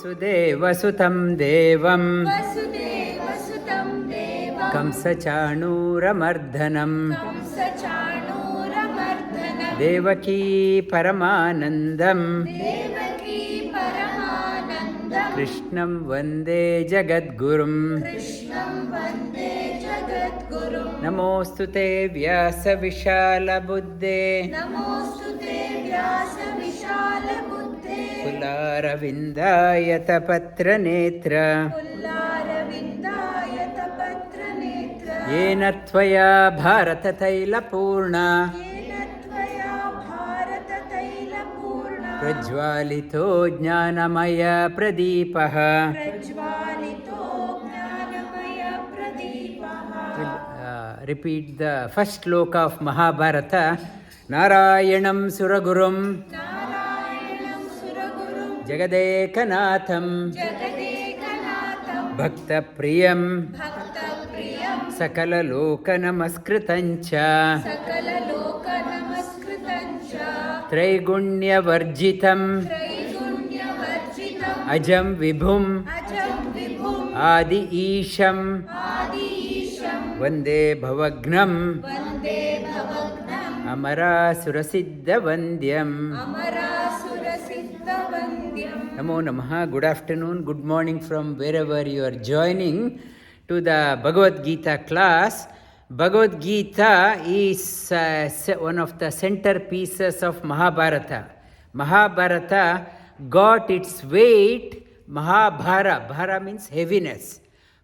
वसुदेवसुतं देवं वसुदेवसुतं देवं कंसचाणूरमर्दनं कंसचाणूरमर्दनं देवकी परमानन्दं देवकी परमानन्दं कृष्णं वन्दे जगद्गुरुं कृष्णं वन्दे जगद्गुरुं नमोऽस्तु ते व्यासविशालबुद्धे नमोऽस्तु ते व्यासविशालबुद्धे कुलारविन्दायतपत्रनेत्र पुल्लारविन्दायतपत्रनेत्र येन त्वया भारततैलपूर्णा येन त्वया भारततैलपूर्णा प्रज्वालितो ज्ञानमयप्रदीपः प्रज्वालितो ज्ञानमयप्रदीपः. Repeat the first sloka of Mahabharata. Narayanam Suragurum नारायणं सुरगुरुं Jagadekanatham जगदेकनाथं Bhaktapriyam भक्तप्रियं Sakalalokanamaskratancha सकललोकनमस्कृतं च Traiguണ്यवर्जिతం त्रैगुण्यवर्जितं Ajam Vibhum अजं विभुं Adi Isham आदिईशं Vande Bhavagnam वन्दे भवग्नं Amarasurasiddavandyam अमरासुरसिद्धवन्द्यं. Namo Namaha. Good afternoon, good morning from wherever you are joining to the Bhagavad Gita class. Bhagavad Gita is one of the centerpieces of Mahabharata. Mahabharata got its weight, Mahabhara. Bhara means heaviness.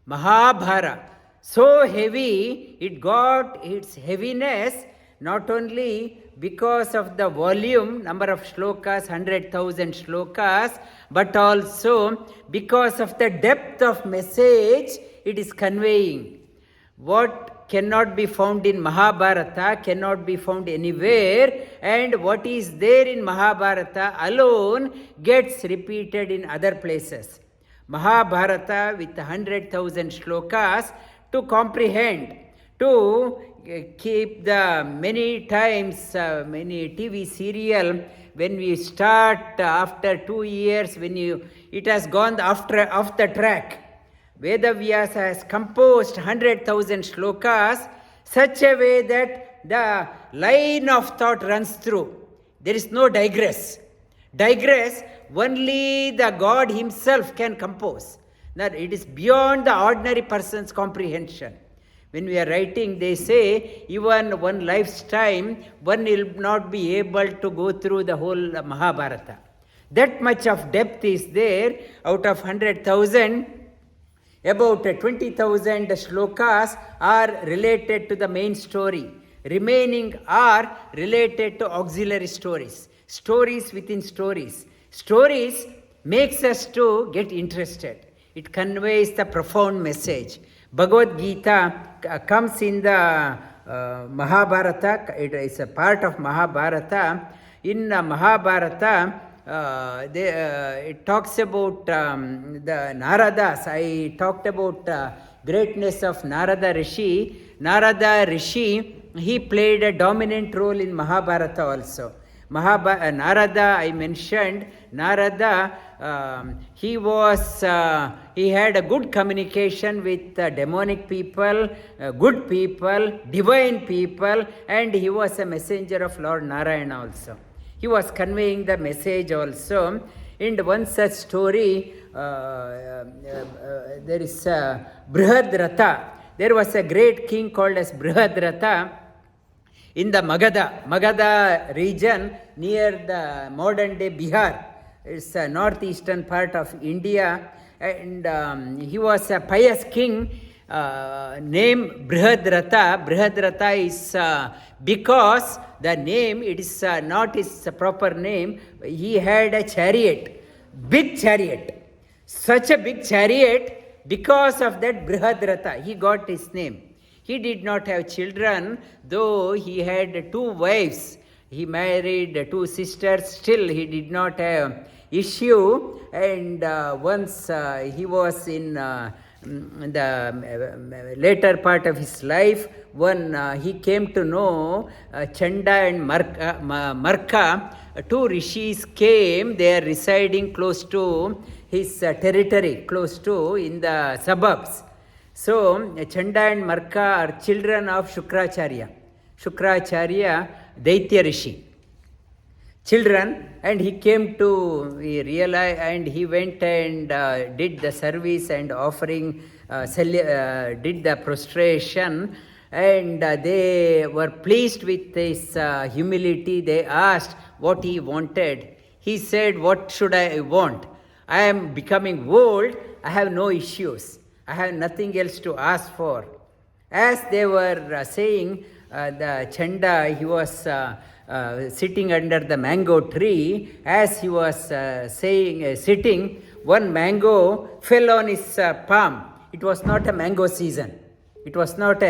Mahabhara. So heavy, it got its heaviness not only because of the volume, number of shlokas, 100,000 shlokas, but also because of the depth of message it is conveying. What cannot be found in Mahabharata cannot be found anywhere, and what is there in Mahabharata alone gets repeated in other places. Mahabharata with 100,000 shlokas to comprehend, to keep the many times, many TV serial, when we start after 2 years, it has gone off the track. Vedavyasa has composed 100,000 shlokas such a way that the line of thought runs through. There is no digress. Digress, only the God himself can compose. That it is beyond the ordinary person's comprehension. When we are writing, they say, even one lifetime, one will not be able to go through the whole Mahabharata. That much of depth is there. Out of 100,000, about 20,000 shlokas are related to the main story. Remaining are related to auxiliary stories. Stories within stories. Stories makes us to get interested. It conveys the profound message. Bhagavad Gita comes in the Mahabharata. It is a part of Mahabharata. In Mahabharata, it talks about the Naradas. I talked about greatness of Narada Rishi. Narada Rishi, he played a dominant role in Mahabharata also. Narada, I mentioned, Narada, he had a good communication with demonic people, good people, divine people, and he was a messenger of Lord Narayana also. He was conveying the message also. In one such story, there is Brihadrata. There was a great king called as Brihadrata in the Magadha region near the modern day Bihar. It's a northeastern part of India, and he was a pious king named Brihadrata. Brihadrata is because the name, it is not his proper name. He had a chariot, big chariot, such a big chariot. Because of that Brihadrata, he got his name. He did not have children, though he had 2 wives. He married 2 sisters, still he did not have issue. And once he was in the later part of his life, he came to know Chanda and Marka, two rishis came. They are residing close to his territory, close to in the suburbs. So Chanda and Marka are children of Shukracharya, Daitya Rishi. Children, and he came to realize, and he went and did the service and offering, did the prostration, and they were pleased with his humility. They asked what he wanted. He said, "What should I want? I am becoming old, I have no issues, I have nothing else to ask for." As they were saying, the Chanda, he was sitting under the mango tree. As he was sitting, one mango fell on his palm. It was not a mango season. It was not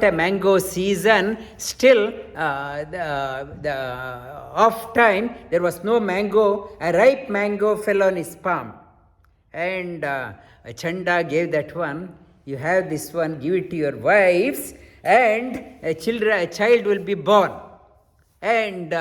a mango season. Still, the off time, there was no mango. A ripe mango fell on his palm, and Chanda gave that one. "You have this one, give it to your wives, and a child will be born." And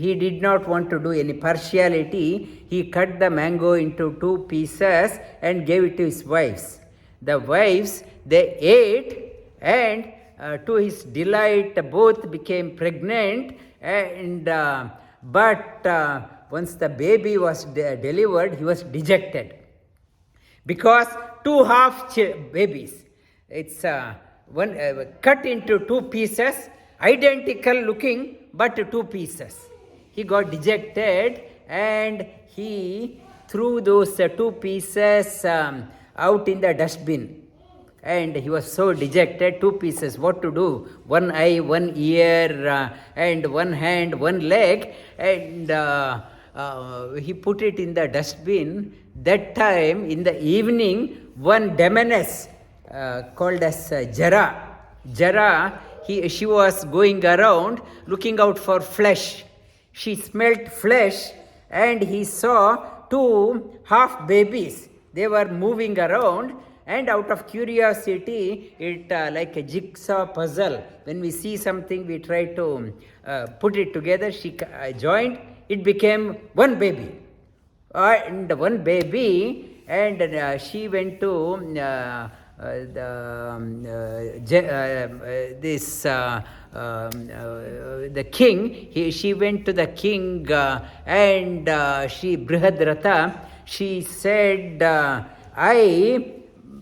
he did not want to do any partiality. He cut the mango into two pieces and gave it to his wives. The wives, they ate, and to his delight, both became pregnant. And but once the baby was delivered, he was dejected, because two half babies, it's one cut into two pieces, identical looking, but two pieces. He got dejected, and he threw those two pieces out in the dustbin. And he was so dejected, two pieces, what to do? One eye, one ear, and one hand, one leg, and he put it in the dustbin. That time, in the evening, one demoness called as Jara, she was going around looking out for flesh. She smelt flesh, and he saw two half babies. They were moving around, and out of curiosity, it like a jigsaw puzzle. When we see something, we try to put it together. She joined, it became one baby. And one baby, and she went to the king. She went to the king, and she Brihadrata, she said, I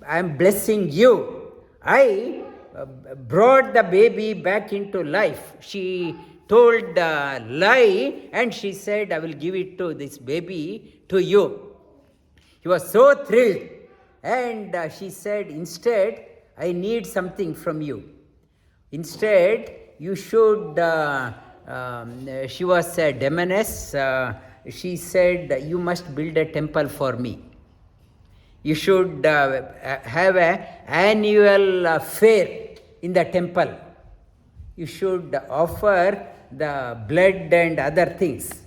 am blessing you. I brought the baby back into life. She told the lie, and she said, I will give it to this baby to you. He was so thrilled, and she said, instead, I need something from you. Instead, you should, she was a demoness, she said, you must build a temple for me. You should have an annual fair in the temple. You should offer the blood and other things.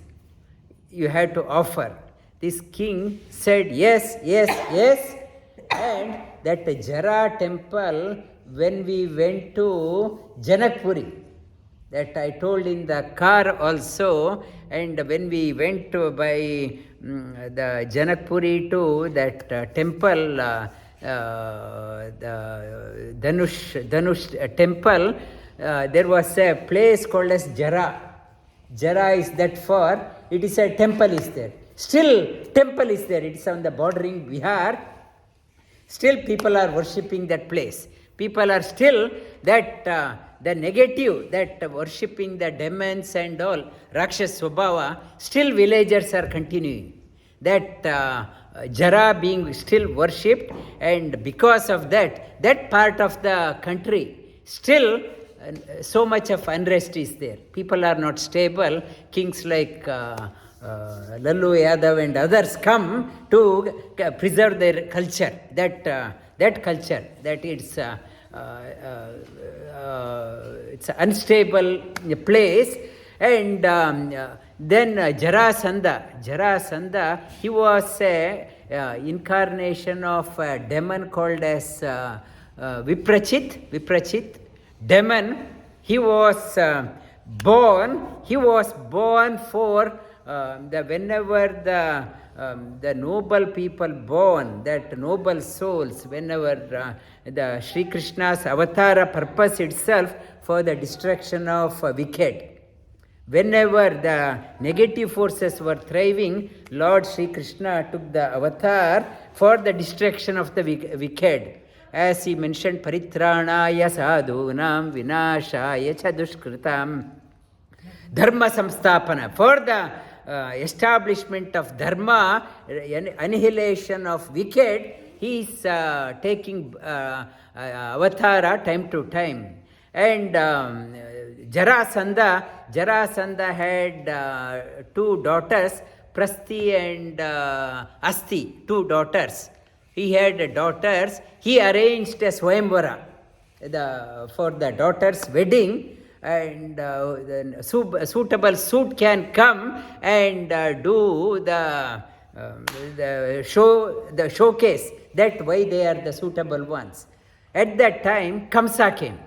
You have to offer. This king said, yes, yes, yes. And that Jara temple, when we went to Janakpuri, that I told in the car also, and when we went to by the Janakpuri to that temple, the Dhanush temple, there was a place called as Jara. Jara is that for, it is a temple is there. Still, temple is there. It is on the bordering Bihar. Still, people are worshipping that place. People are still that the negative, that worshipping the demons and all, Rakshas Swabhava, still villagers are continuing. That Jara being still worshipped, and because of that, that part of the country, still so much of unrest is there. People are not stable. Kings like Lallu Yadav and others come to preserve their culture. That culture, that it's an unstable place, And then Jarasandha, he was a incarnation of a demon called as Viprachit, demon. He was born for whenever the noble people born, that noble souls, whenever the Sri Krishna's avatara purpose itself for the destruction of wicked. Whenever the negative forces were thriving, Lord Sri Krishna took the avatar for the destruction of the wicked. As he mentioned, Paritranaya sadhunam vinashaya cha dushkritam. Dharma samstapana, for the establishment of dharma, annihilation of wicked, he is taking avatara time to time. And Jarasandha had two daughters, Prasti and Asti, two daughters. He had daughters. He arranged a Swayamvara for the daughter's wedding, and the suitable suit can come and do the showcase, that why they are the suitable ones. At that time, Kamsa came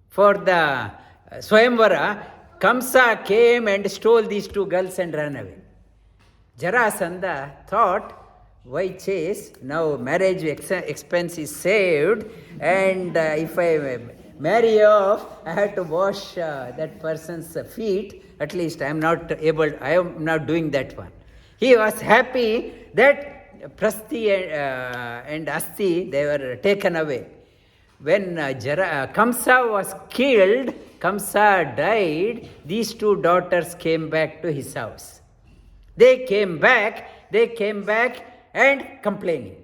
for the Swayamvara. Kamsa came and stole these two girls and ran away. Jarasandha thought, why chase? Now marriage expense is saved, and if I marry off, I have to wash that person's feet. At least I am not doing that one. He was happy that Prasti and Asti, they were taken away. When Kamsa was killed, Kamsa died, these two daughters came back to his house. They came back and complaining.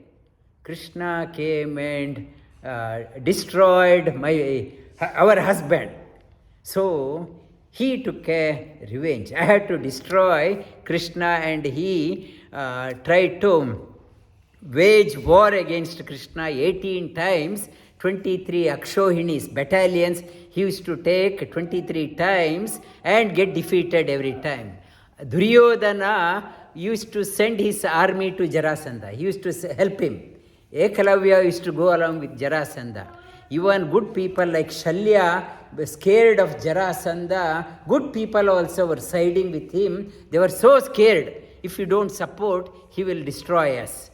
Krishna came and destroyed our husband. So he took a revenge. I had to destroy Krishna, and he tried to wage war against Krishna 18 times, 23 Akshohinis, battalions. He used to take 23 times and get defeated every time. Duryodhana used to send his army to Jarasandha. He used to help him. Ekalavya used to go along with Jarasandha. Even good people like Shalya were scared of Jarasandha. Good people also were siding with him. They were so scared. If you don't support, he will destroy us.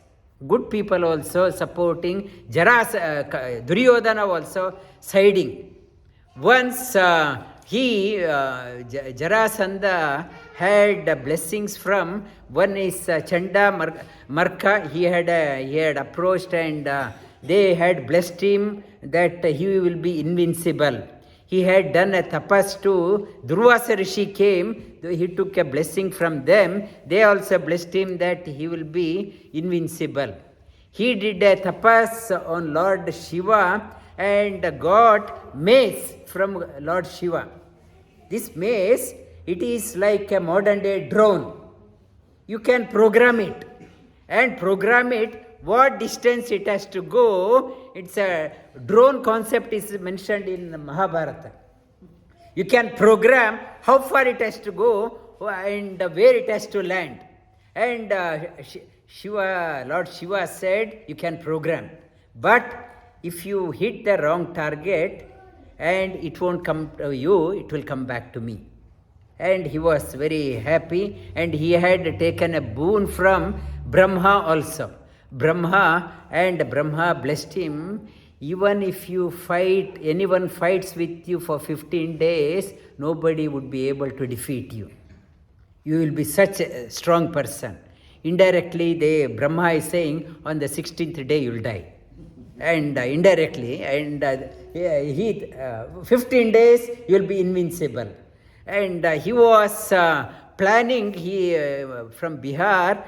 Good people also supporting. Duryodhana also siding. Once Jarasandha had blessings from, one is Chanda Marka. He had approached, and they had blessed him that he will be invincible. He had done a tapas to Durvasa Rishi came. He took a blessing from them. They also blessed him that he will be invincible. He did a tapas on Lord Shiva and got mace from Lord Shiva. This mace, it is like a modern day drone. You can program it, and program it what distance it has to go. It's a drone concept is mentioned in Mahabharata. You can program how far it has to go and where it has to land. And Lord Shiva said, you can program. But if you hit the wrong target and it won't come to you, it will come back to me. And he was very happy, and he had taken a boon from Brahma also. Brahma blessed him. Even if you fight, anyone fights with you for 15 days, nobody would be able to defeat you. You will be such a strong person. Indirectly, Brahma is saying, on the 16th day you will die. And indirectly, 15 days you will be invincible. And he was planning, from Bihar,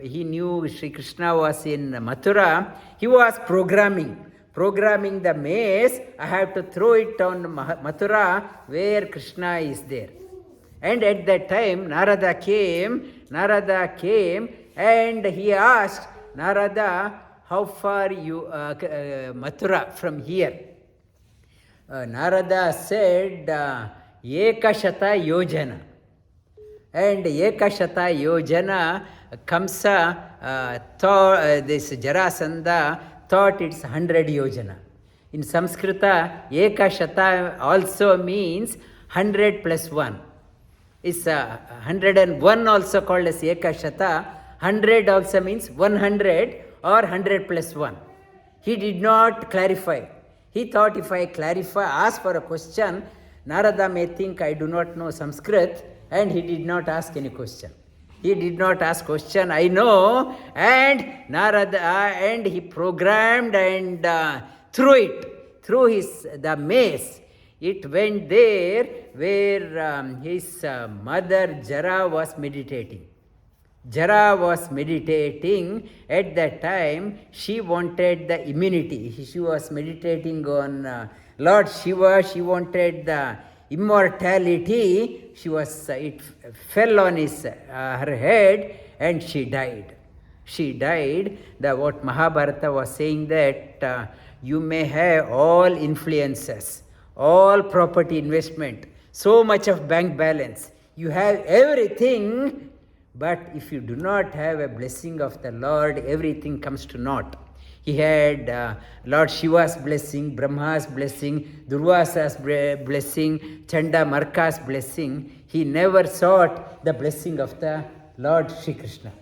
he knew Sri Krishna was in Mathura. He was programming the mace. I have to throw it on Mathura where Krishna is there. And at that time, Narada came and he asked, Narada, how far you, Mathura from here? Narada said, Ekashata Yojana. And Ekashata Yojana, Kamsa, this Jarasandha thought it's 100 Yojana. In Sanskrita, Ekashata also means 100 plus 1. It's 101 also called as Ekashata. 100 also means 100 or 100 plus 1. He did not clarify. He thought if I ask for a question, Narada may think I do not know Sanskrit, and he did not ask any question. He did not ask question, I know, and Narada, and he programmed and through the maze. It went there where his mother Jara was meditating. Jara was meditating. At that time, she wanted the immunity. She was meditating on Lord Shiva. She wanted the immortality. It fell on her head, and she died. She died. What Mahabharata was saying, that you may have all influences, all property investment, so much of bank balance. You have everything, but if you do not have a blessing of the Lord, everything comes to naught. He had Lord Shiva's blessing, Brahma's blessing, Durvasa's blessing, Chanda Marka's blessing. He never sought the blessing of the Lord Sri Krishna.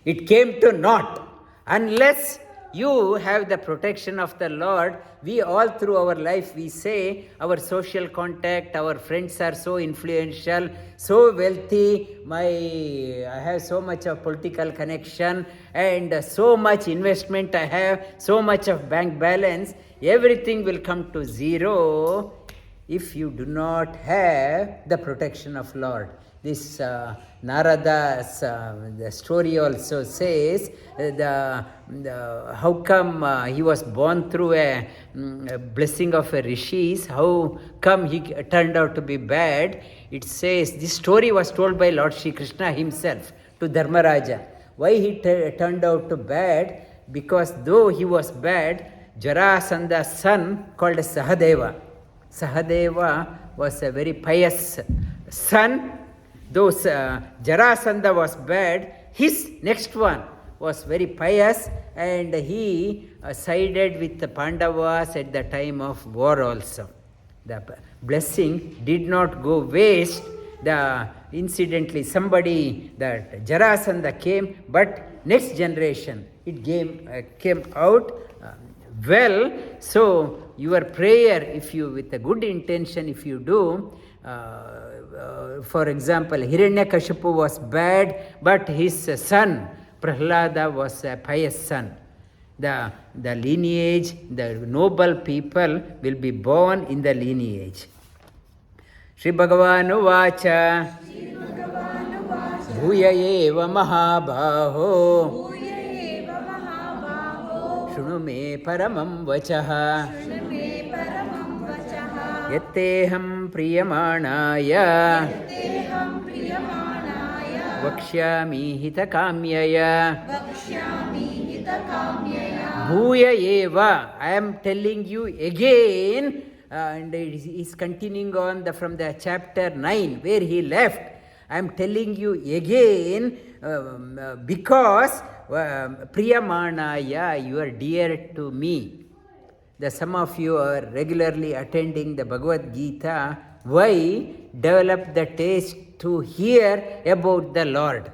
It came to naught unless you have the protection of the Lord. We all through our life, we say our social contact, our friends are so influential, so wealthy, I have so much of political connection and so much investment I have, so much of bank balance. Everything will come to zero if you do not have the protection of Lord. This Narada's the story also says how come he was born through a blessing of a rishis, how come he turned out to be bad. It says this story was told by Lord Sri Krishna himself to Dharmaraja. Why he turned out to bad? Because though he was bad, Jarasandha's son called Sahadeva. Sahadeva was a very pious son. Though Jarasandha was bad, his next one was very pious, and he sided with the Pandavas at the time of war also. The blessing did not go waste. Incidentally, that Jarasandha came, but next generation it came out well. So your prayer, if you with a good intention, if you do, for example, Hiranyakashipu was bad, but his son Prahlada was a pious son. The lineage, the noble people will be born in the lineage. Shri Bhagavanu Vacha Bhuya eva mahabaho Shunu me paramam vachaha Yatteham priyamanaya Vakshyami hitakamyaya Bhuya eva. I am telling you again, and it is continuing on from the chapter 9 where he left. I am telling you again because priyamanaya, you are dear to me. Some of you are regularly attending the Bhagavad Gita. Why develop the taste to hear about the Lord?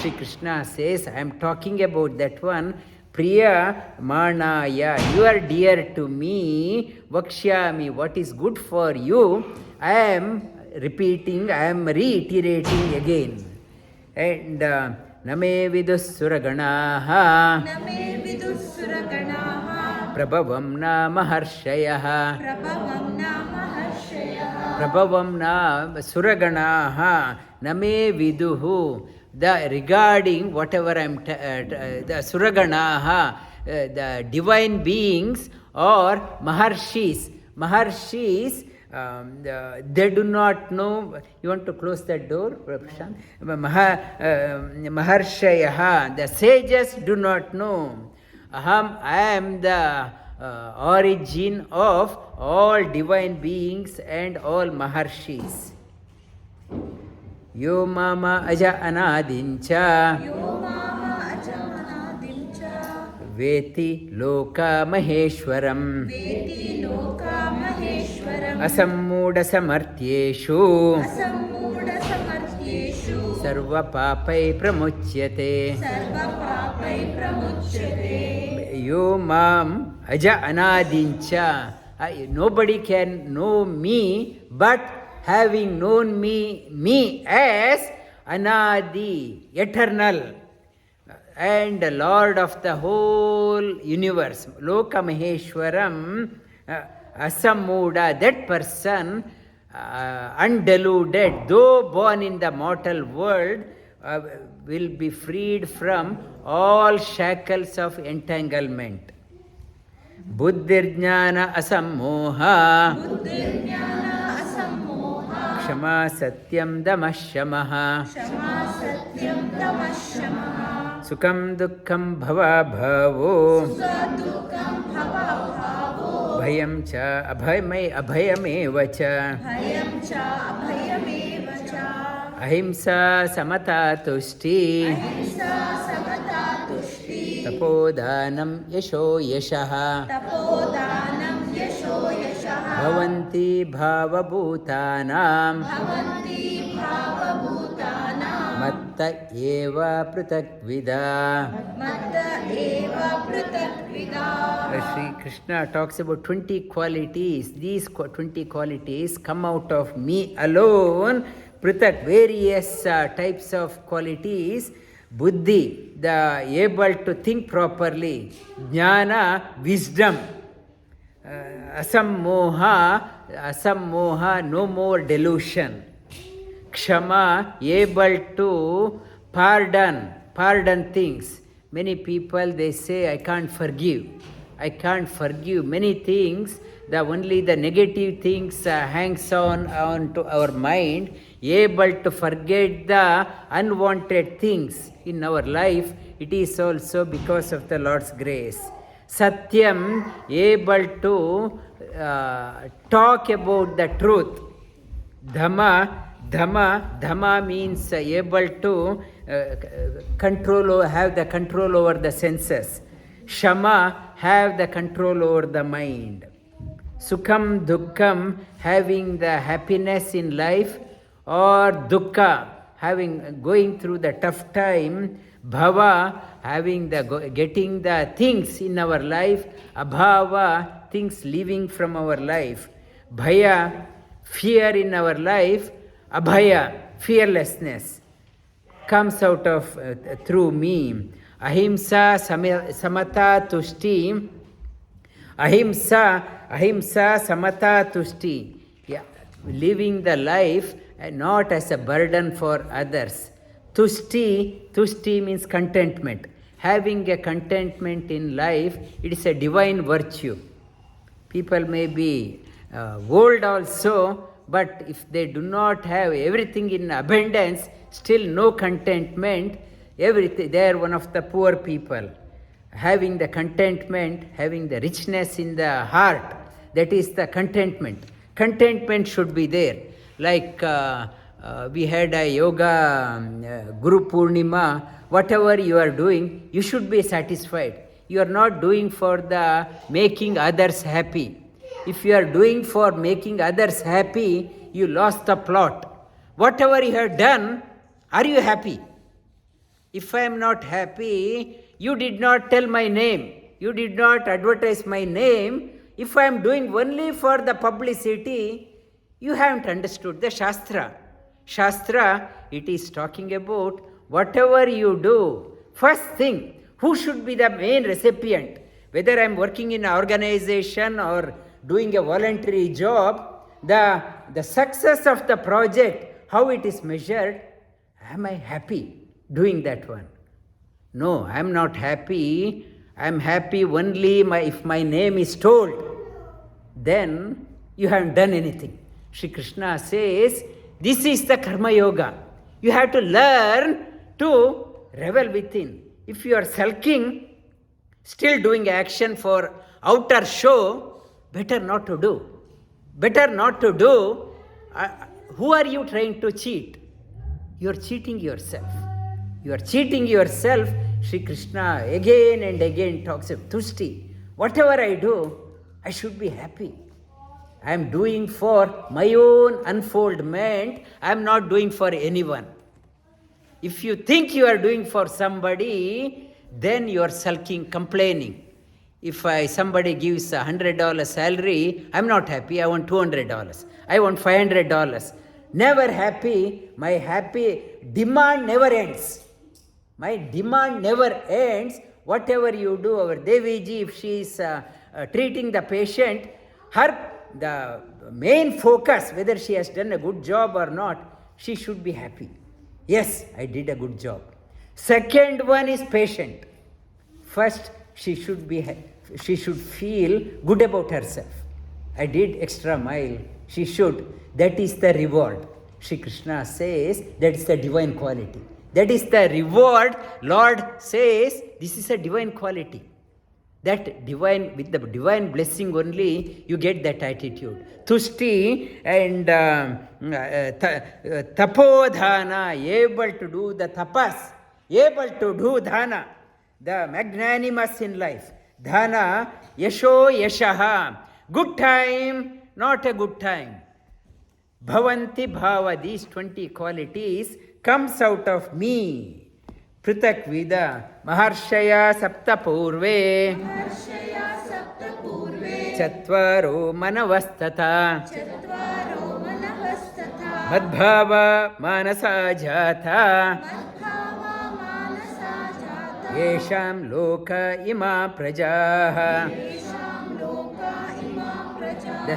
Sri Krishna says, I am talking about that one. Priya Manaya, you are dear to me. Vakshyami, what is good for you, I am repeating, I am reiterating again. And Name Vidussuraganaha Prabhavam na Maharshayah Prabhavam na Suraganaha Name Viduhu. Regarding whatever I am, the Suraganaha, the divine beings or Maharshis. Maharshis, they do not know. You want to close that door, Prashant? Maharshayaha, the sages do not know. I am the origin of all divine beings and all maharshis. Yo mama aja anadincha Yo mama ajamanadincha veti loka maheshwaram veti loka maheshwaram asammuda samartyeshu asammuda samartyeshu sarva papai pramuchyate. sarva papai pramuchyate. Yo mam aja anadincha. Nobody can know me, but having known me as Anadi, eternal, and Lord of the whole universe, Loka Maheshwaram, Asammuda, that person, undeluded, though born in the mortal world, will be freed from all shackles of entanglement. Buddhirjnana asammoha Buddhirjnana asammoha Kshama satyam damashamaha Kshama satyam tamashamaha Sukham dukkham bhava bhavo Sukha-dukkam bhava-bhavo Bhayam cha abhayameva cha Bhayam cha abhayameva cha Ahimsa samata tushti Ahimsa samata tushti Tapodanam yasho yashaha Tapodanam yasho yashaha Bhavanti bhavabhutanam Bhavanti bhava-bhutanam Matta eva pratakvida. Matta eva pratak-vida. Sri Krishna talks about 20 qualities. These 20 qualities come out of me alone. Pratak, various types of qualities. Buddhi, the able to think properly. Jnana, wisdom. Asammoha, no more delusion. Kshama, able to pardon things. Many people, they say, I can't forgive. Many things, only the negative things hangs on to our mind. Able to forget the unwanted things in our life, it is also because of the Lord's grace. Satyam, able to talk about the truth. Dhamma means able to have the control over the senses. Shama, have the control over the mind. Sukham, dukkham, having the happiness in life, or dukkha, going through the tough time. Bhava, getting the things in our life. Abhava, things leaving from our life. Bhaya, fear in our life. Abhaya, fearlessness, comes out of through me. Ahimsa samata tushti. Ahimsa samata tushti. Yeah. Living the life not as a burden for others. Tushti means contentment. Having a contentment in life, it is a divine virtue. People may be old also, but if they do not have everything in abundance, still no contentment, everything, they are one of the poor people. Having the contentment, having the richness in the heart, that is the contentment. Contentment should be there. Like we had a yoga Guru Purnima, whatever you are doing, you should be satisfied. You are not doing for the making others happy. If you are doing for making others happy, you lost the plot. Whatever you have done, are you happy? If I am not happy, you did not tell my name. You did not advertise my name. If I am doing only for the publicity, you haven't understood the Shastra. Shastra, it is talking about whatever you do. First thing, who should be the main recipient? Whether I am working in an organization or doing a voluntary job, the success of the project, how it is measured, am I happy doing that one? No, I am not happy. I am happy only if my name is told. Then you haven't done anything. Shri Krishna says, this is the Karma Yoga. You have to learn to revel within. If you are sulking, still doing action for outer show, better not to do. Better not to do. Who are you trying to cheat? You are cheating yourself. You are cheating yourself. Sri Krishna again and again talks of Tushti. Whatever I do, I should be happy. I am doing for my own unfoldment. I am not doing for anyone. If you think you are doing for somebody, then you are sulking, complaining. If somebody gives $100 salary, I am not happy. I want $200. I want $500. Never happy. My happy demand never ends. My demand never ends. Whatever you do, our Devi ji, if she is treating the patient, the main focus, whether she has done a good job or not, she should be happy. Yes, I did a good job. Second one is patient. First, she should feel good about herself. I did extra mile. She should. That is the reward. Shri Krishna says that is the divine quality. That is the reward. Lord says this is a divine quality. That divine, with the divine blessing only, you get that attitude. Tushti and tapodhana, able to do the tapas, able to do dhana, the magnanimous in life. Dhana, yasho yashaha, good time, not a good time. Bhavanti bhava, these 20 qualities comes out of me. Pritak Vida, Maharshaya Saptapurve, Chatvaro Manavastata, Madbhava Manasa Jata, Yesham Loka Ima Prajaha. The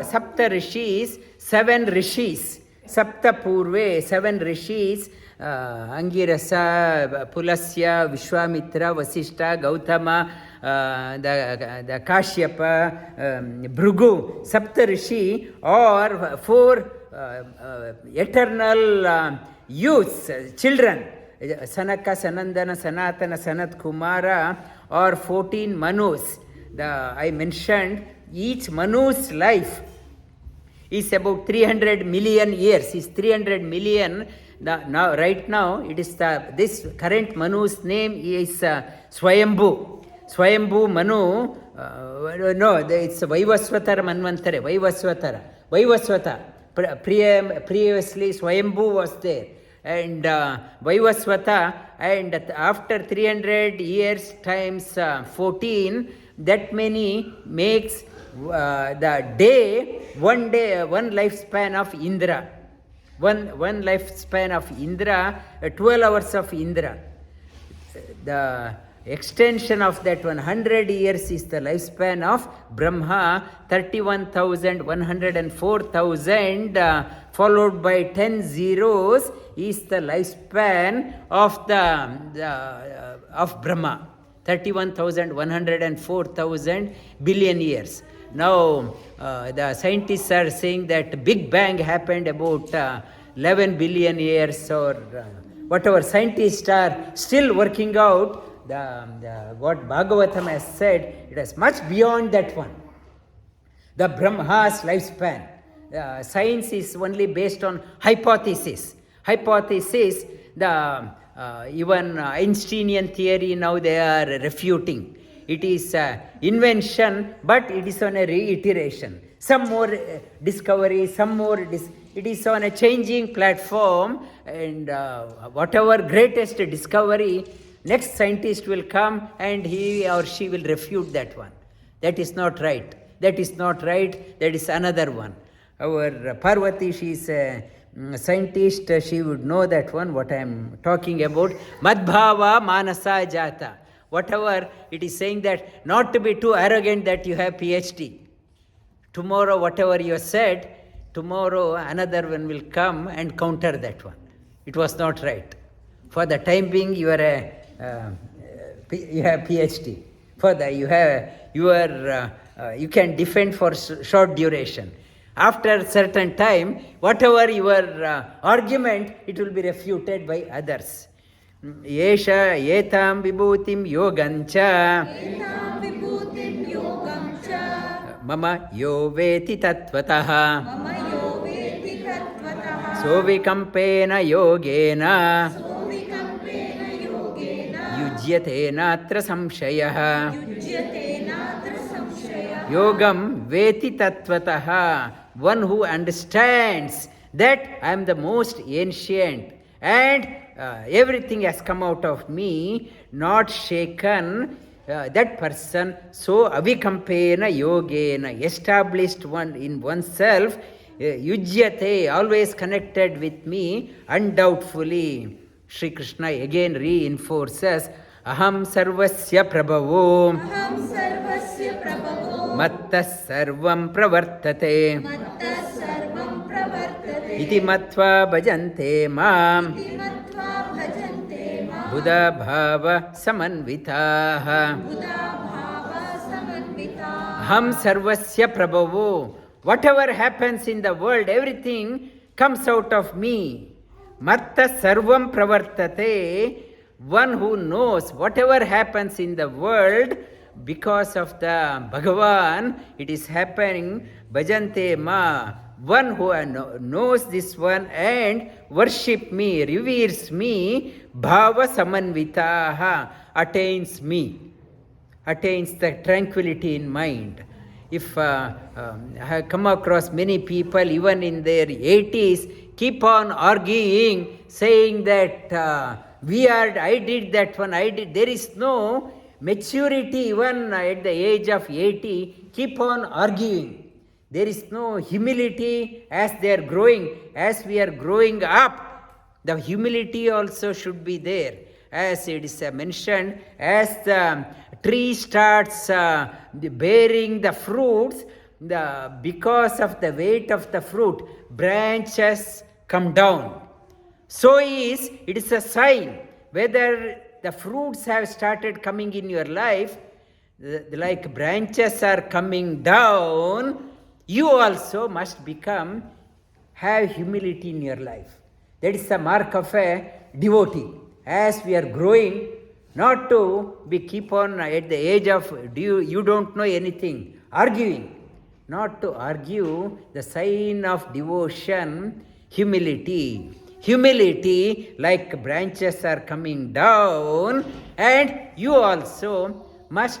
Sapta Rishis, 7 Rishis, Sapta Purve, 7 Rishis, Angirasa, Pulasya, Vishwamitra, Vasishta, Gautama, the Kashyapa, Bhrugu, Sapta Rishi, or 4 eternal youths, children, Sanaka, Sanandana, Sanatana, Sanat Kumara, or 14 Manus. I mentioned each Manu's life is about 300 million years, is 300 million. Right now, it is this current Manu's name is Swayambhu. Swayambhu Manu, it's Vaivasvatara Manvantare, Vaivasvata. Previously, Swayambhu was there. And Vaivasvata, and after 300 years times 14, that many makes the day, one lifespan of Indra. One lifespan of Indra, 12 hours of Indra. The extension of that 100 years is the lifespan of Brahma, 31,104,000, followed by 10 zeros is the lifespan of of Brahma, 31,104,000 billion years. Now, the scientists are saying that Big Bang happened about 11 billion years or whatever. Scientists are still working out what Bhagavatam has said. It is much beyond that one. The Brahma's lifespan. Science is only based on hypothesis. Even Einsteinian theory now they are refuting. It is invention, but it is on a reiteration. Some more discovery, some more. It is on a changing platform, and whatever greatest discovery, next scientist will come and he or she will refute that one. That is not right. That is not right. That is another one. Our Parvati, she is a scientist. She would know that one, what I am talking about. Madbhava Manasa Jata. Whatever, it is saying that not to be too arrogant that you have PhD. Tomorrow, whatever you said, tomorrow another one will come and counter that one. It was not right. For the time being, you have PhD. You can defend for short duration. After a certain time, whatever your argument, it will be refuted by others. Yesha yetam vibhutim yogancha Mama yo veti tattvataha. मम यो वेत्ति तत्त्वतः Sovikampena yogena सोऽविकम्पेन योगेन yujyate natra samshayah. युज्यते नात्र संशयः Yogam veti tattvataha. One who understands that I am the most ancient and everything has come out of me, not shaken. That person, so avikampena yogena, established one in oneself, yujyate, always connected with me, undoubtfully. Sri Krishna again reinforces, aham sarvasya prabhavo, अहं सर्वस्य प्रभवो matta sarvam pravartate, मत्तः सर्वं प्रवर्तते iti matva bhajante mam, इति मत्वा भजन्ते मां buddha bhava samanvitaha. Buddha भावसमन्विताः Aham sarvasya prabhavo. Whatever happens in the world, everything comes out of me. Matta sarvam pravartate. One who knows whatever happens in the world, because of the Bhagavan, it is happening. Bhajante ma. One who knows this one and worship me, reveres me, bhava samanvitaha, attains me, attains the tranquility in mind. If I have come across many people, even in their 80s, keep on arguing, saying that I did that one, I did. There is no maturity even at the age of 80, keep on arguing. There is no humility as they are growing. As we are growing up, the humility also should be there. As it is mentioned, as the tree starts bearing the fruits, because of the weight of the fruit, branches come down. So it is a sign whether the fruits have started coming in your life, like branches are coming down, you also must have humility in your life. That is the mark of a devotee. As we are growing, not to be keep on at the age of you don't know anything, arguing. Not to argue, the sign of devotion, humility. Humility, like branches are coming down, and you also must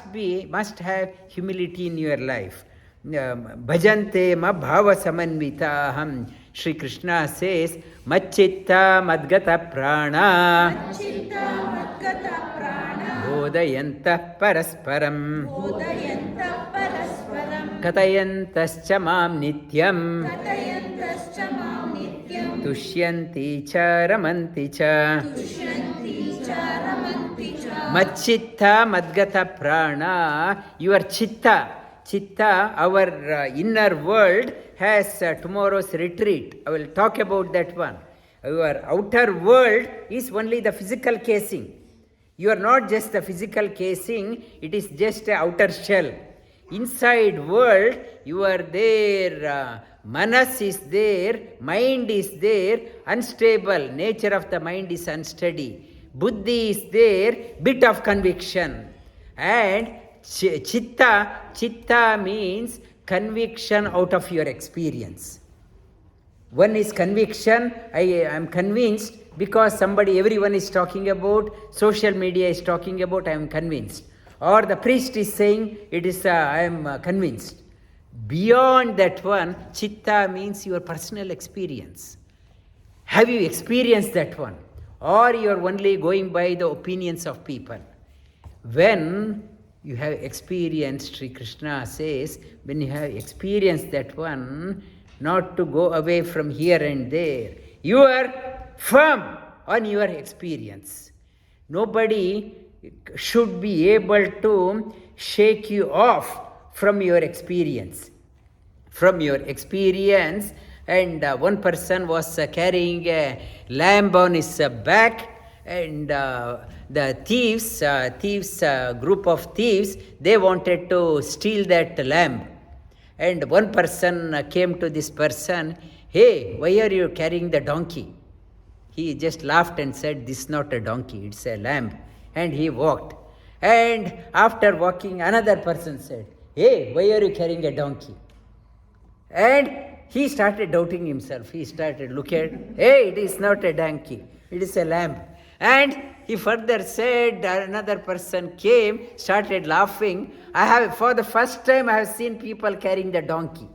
have humility in your life. Bhajante ma bhava samanvitaham. Sri Krishna says, Macchitta madgata prana चित्ता मद्गता प्राणा bodhayantah parasparam बोधयन्तः परस्परं katayantascha mam nityam कथयन्तश्च मां नित्यं tushyanti cha ramanti cha. तुष्यन्ति च रमन्ति च Macchitta madgata prana. Your chitta, our inner world, has tomorrow's retreat. I will talk about that one. Your outer world is only the physical casing. You are not just the physical casing, it is just an outer shell. Inside world, you are there, manas is there, mind is there, unstable, nature of the mind is unsteady. Buddhi is there, bit of conviction. And chitta means conviction out of your experience. One is conviction, I am convinced because everyone is talking about, social media is talking about, I am convinced. Or the priest is saying, I am convinced. Beyond that one, chitta means your personal experience. Have you experienced that one? Or you are only going by the opinions of people? When you have experienced, Sri Krishna says, when you have experienced that one, not to go away from here and there. You are firm on your experience. Nobody should be able to shake you off from your experience. From your experience, and one person was carrying a lamb on his back, and the thieves, group of thieves, they wanted to steal that lamb. And one person came to this person, hey, why are you carrying the donkey? He just laughed and said, this is not a donkey, it's a lamb. And he walked. And after walking, another person said, Hey, why are you carrying a donkey? And he started doubting himself. He started looking at, hey, it is not a donkey, it is a lamb. And he further said, another person came, started laughing. For the first time, I have seen people carrying the donkey.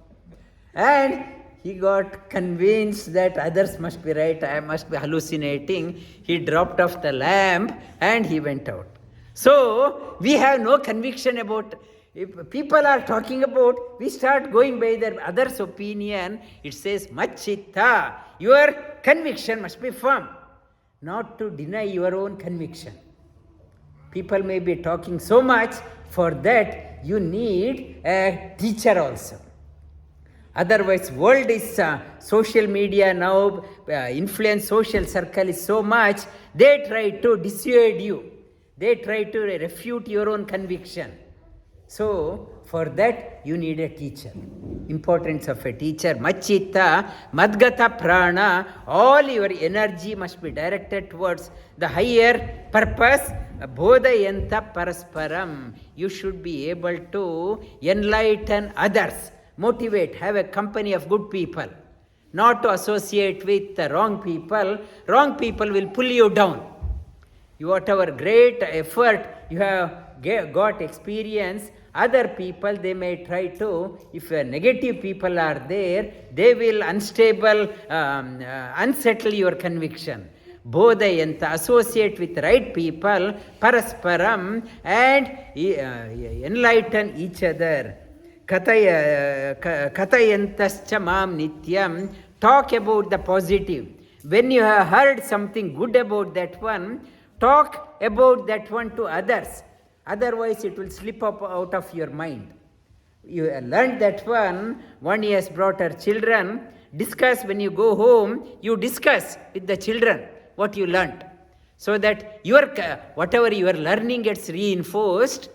And he got convinced that others must be right, I must be hallucinating. He dropped off the lamp and he went out. So, we have no conviction about, if people are talking about, we start going by their others' opinion. It says, machitta, your conviction must be firm, not to deny your own conviction. People may be talking so much, for that you need a teacher also. Otherwise, world is social media now, influence social circle is so much, they try to dissuade you. They try to refute your own conviction. So, for that, you need a teacher. Importance of a teacher. Machitta, madgata prana, all your energy must be directed towards the higher purpose. Bodhayanta parasparam. You should be able to enlighten others. Motivate, have a company of good people. Not to associate with the wrong people. Wrong people will pull you down. Whatever great effort you have got experience, other people, they may try to, if negative people are there, they will unsettle your conviction. Bodhayanta, associate with right people, parasparam, and enlighten each other. Katayantascha mam nityam, talk about the positive. When you have heard something good about that one, talk about that one to others. Otherwise, it will slip up out of your mind. You learned that one has brought her children. Discuss when you go home, you discuss with the children what you learned. So that whatever you are learning gets reinforced.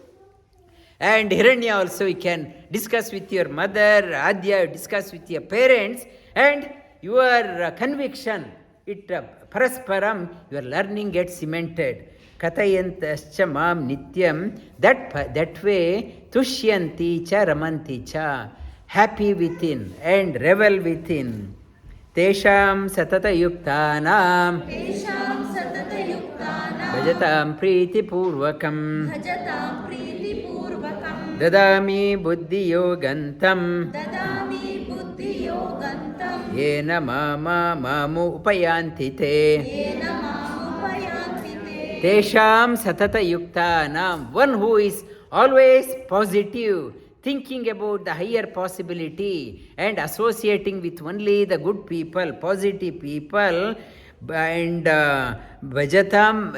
And Hiranya also you can discuss with your mother, Adya, discuss with your parents, and your conviction, parasparam, your learning gets cemented. Katayantascha mam nityam, that way, tushyanti cha ramanti cha, happy within and revel within. Tesham satata yuktanam, bhajatam priti purvakam, dadami buddhi yogantam, yena mama mamu upayanti te. Tesham satata yuktanam, one who is always positive, thinking about the higher possibility and associating with only the good people, positive people, and bhajatam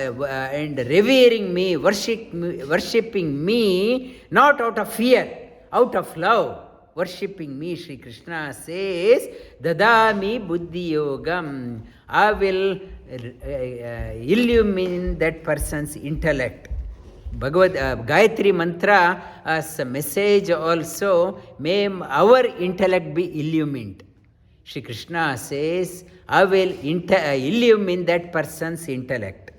and revering me, worshipping me, not out of fear, out of love. Worshipping me, Sri Krishna says, dadami buddhi yogam, I will illumine that person's intellect. Gayatri mantra as a message also, may our intellect be illumined. Sri Krishna says, I will illumine that person's intellect.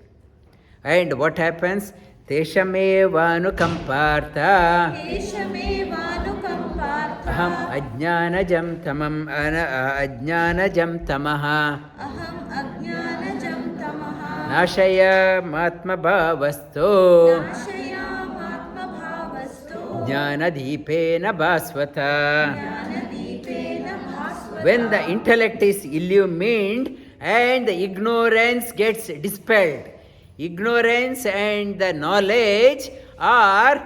And what happens? Teshamevanukampartha aham ajnanajam tamaha nashaya matma bhavasto jnanadipena bhasvata. When the intellect is illumined and the ignorance gets dispelled, ignorance and the knowledge are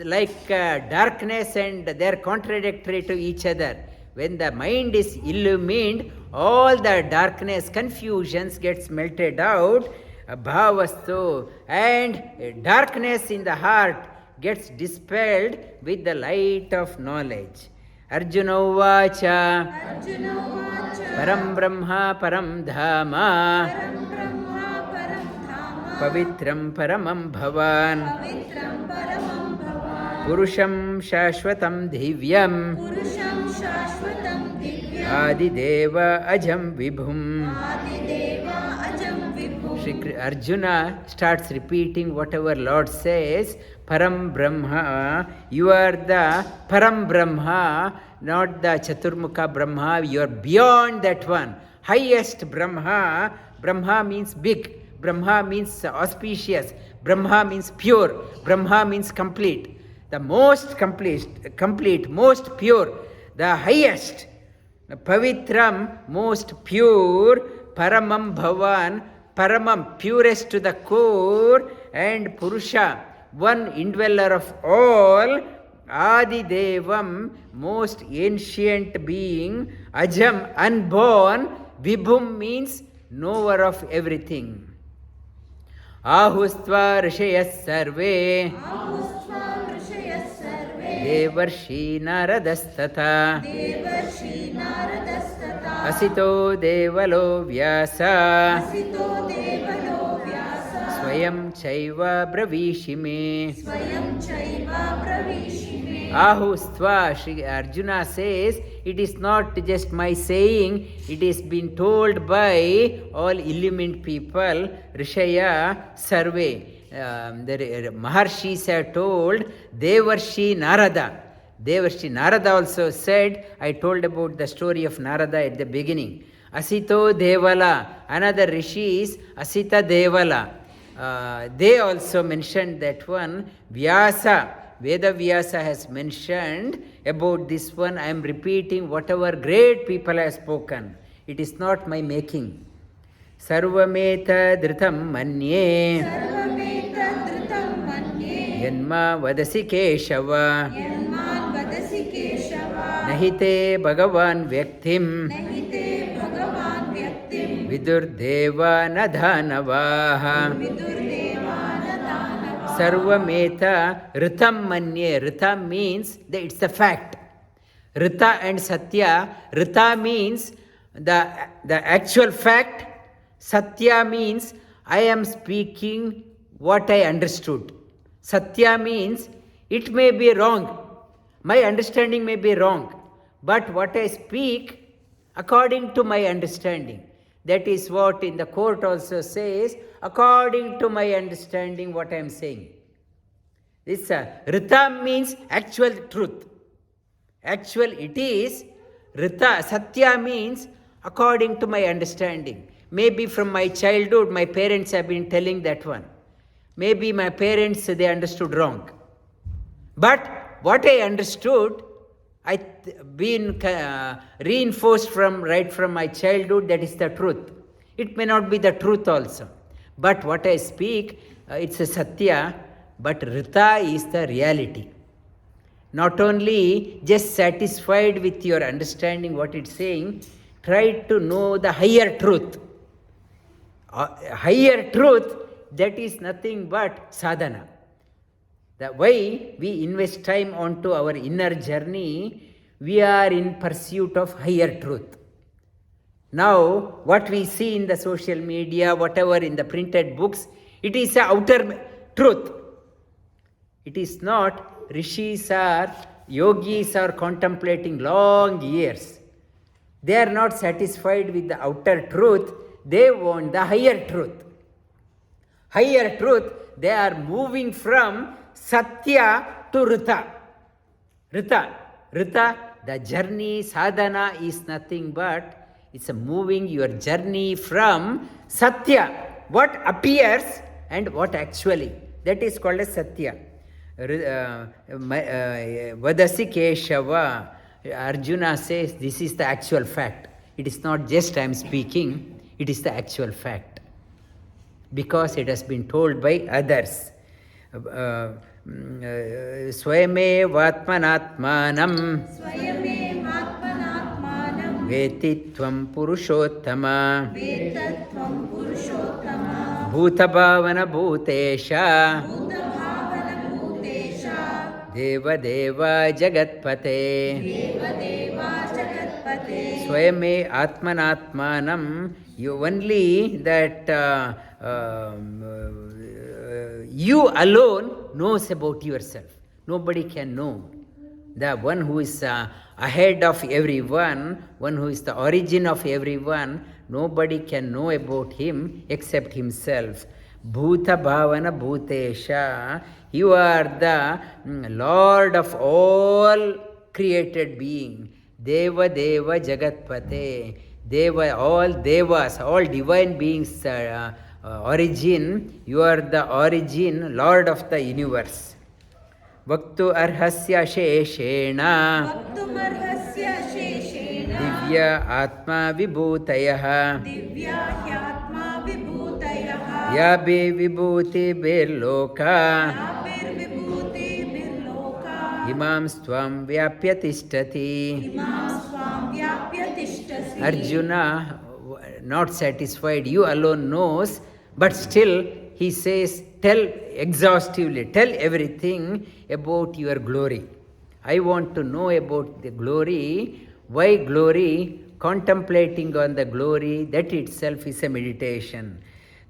like darkness and they are contradictory to each other. When the mind is illumined, all the darkness, confusions gets melted out, bhavastu, and darkness in the heart gets dispelled with the light of knowledge. Arjuna uvacha param brahma param dhama pavitram paramam bhavan purusham shashvatam divyam adideva ajam vibhum. Arjuna starts repeating whatever Lord says. Param Brahma, you are the Param Brahma, not the Chaturmukha Brahma, you are beyond that one. Highest Brahma, Brahma means big, Brahma means auspicious, Brahma means pure, Brahma means complete. The most complete, most pure, the highest, Pavitram, most pure, Paramam Bhavan, Paramam, purest to the core, and Purusha, one indweller of all, Adi Devam, most ancient being, Ajam, unborn, Vibhum means knower of everything. Ahustva Rishayas Sarve, Ahustva Rishayas Sarve, Devarshi Naradastata, Devarshi Naradastata, Asito Devalo Vyasa, Asito Devalo Vyasa, Swayam Chaiva Bravishime. Swayam Chaiva Pravishime. Ahustva, Shri Arjuna says, it is not just my saying, it is been told by all illumined people, Rishaya Sarve. The Maharshis have told, Devarshi Narada. Devarshi Narada also said, I told about the story of Narada at the beginning. Asito Devala, another rishi is Asita Devala. They also mentioned that one. Vyasa, Veda Vyasa has mentioned about this one. I am repeating whatever great people have spoken. It is not my making. Sarvameta dhritam manye, Sarvameta dhritam manye, Yanma vadasi Keshava, Yanman vadasi Keshava, Nahite Bhagavan Vyaktim, Nahite Bhagavan Vyaktim, Vidurdeva Nadhanavaha. Vidurdeva Nadanava. Sarvameta Ritam Manye. Rita means that it's a fact. Rita and Satya. Rita means the actual fact. Satya means I am speaking what I understood. Satya means it may be wrong. My understanding may be wrong. But what I speak according to my understanding. That is what in the court also says, according to my understanding what I am saying. This Rita means actual truth. Actual it is. Rita, Satya means according to my understanding. Maybe from my childhood, my parents have been telling that one. Maybe my parents, they understood wrong. But what I understood, been reinforced right from my childhood, that is the truth. It may not be the truth also. But what I speak, it's a Satya, but Rita is the reality. Not only just satisfied with your understanding what it's saying, try to know the higher truth. Higher truth, that is nothing but sadhana. The way we invest time onto our inner journey, we are in pursuit of higher truth. Now, what we see in the social media, whatever in the printed books, it is a outer truth. It is not. Rishis or yogis are contemplating long years. They are not satisfied with the outer truth. They want the higher truth. Higher truth, they are moving from Satya to Rita. Rita, the journey, sadhana is nothing but it's a moving your journey from Satya, what appears and what actually. That is called as Satya. Vadasi Keshava. Arjuna says this is the actual fact. It is not just I am speaking, it is the actual fact. Because it has been told by others. Swayame vatmanatmanam Veti tvam purushottama Vetatvam Purushottama Bhutabhavana bhutesha Bhutavana Bhutesha Deva Deva Jagatpate Deva Deva Jagatpate Swayame atmanatmanam. You only that you alone knows about yourself. Nobody can know. The one who is ahead of everyone, one who is the origin of everyone, nobody can know about him except himself. Bhuta Bhavana Bhutesha. You are the Lord of all created being. Deva Deva Jagatpate. Deva, all devas, all divine beings origin. You are the origin, Lord of the universe. Vaktu arhasya sheshena. वक्तुमर्हस्य शेषेण Divya Atma Vibhutayah. Divya ह्यात्मा विभूतयः Yabe Vibhuti Birloka. व्यापिर्विभूतिभिर्लोका Imam Stvam Vyapya Tishtati. इमां स्वां व्याप्य तिष्ठसि Arjuna, not satisfied, you alone knows, but still he says, tell exhaustively, tell everything about your glory. I want to know about the glory. Why glory? Contemplating on the glory, that itself is a meditation.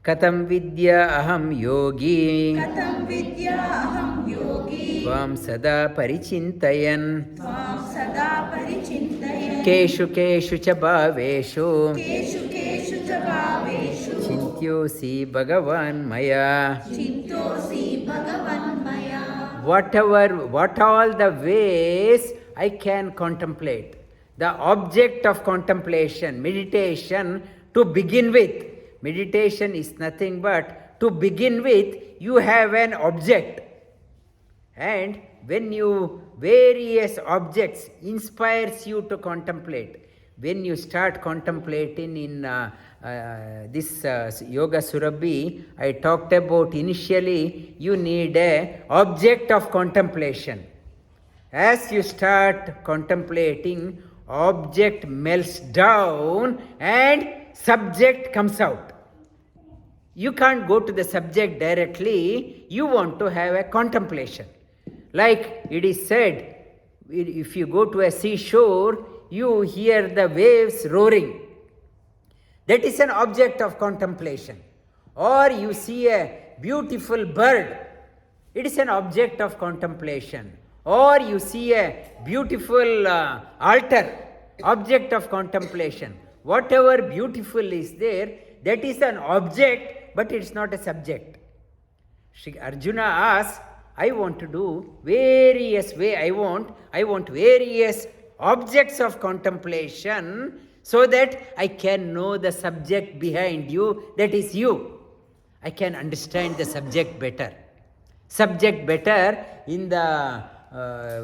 Katam vidya aham yogi, कथं विद्या अहं योगी tvam sada parichintayan, त्वां सदा परिचिन्तये keshu keshu cha bhaveshu, केषु केषु च भावेषु chintyosi bhagavan maya. चिन्तोऽसि भगवन्मया What all the ways I can contemplate. The object of contemplation, meditation, to begin with. Meditation is nothing but, to begin with, you have an object. And when you, various objects inspires you to contemplate. When you start contemplating in this Yoga Surabhi, I talked about initially you need a object of contemplation. As you start contemplating, object melts down and subject comes out. You can't go to the subject directly, you want to have a contemplation. Like it is said, if you go to a seashore, you hear the waves roaring. That is an object of contemplation. Or you see a beautiful bird, it is an object of contemplation. Or you see a beautiful altar, object of contemplation. Whatever beautiful is there, that is an object, but it's not a subject. Shri Arjuna asks, I want to do various way, I want various objects of contemplation so that I can know the subject behind you, that is you. I can understand the subject better. Subject better, in the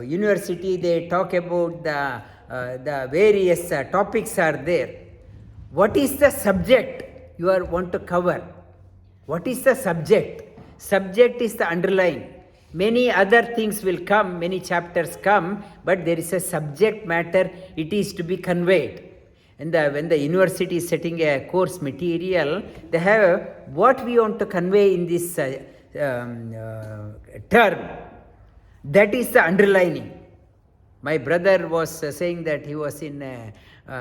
university they talk about the various topics are there. What is the subject you want to cover? What is the subject? Subject is the underlying. Many other things will come, many chapters come, but there is a subject matter, it is to be conveyed. And when the university is setting a course material, they have what we want to convey in this term. That is the underlining. My brother was saying that he was in a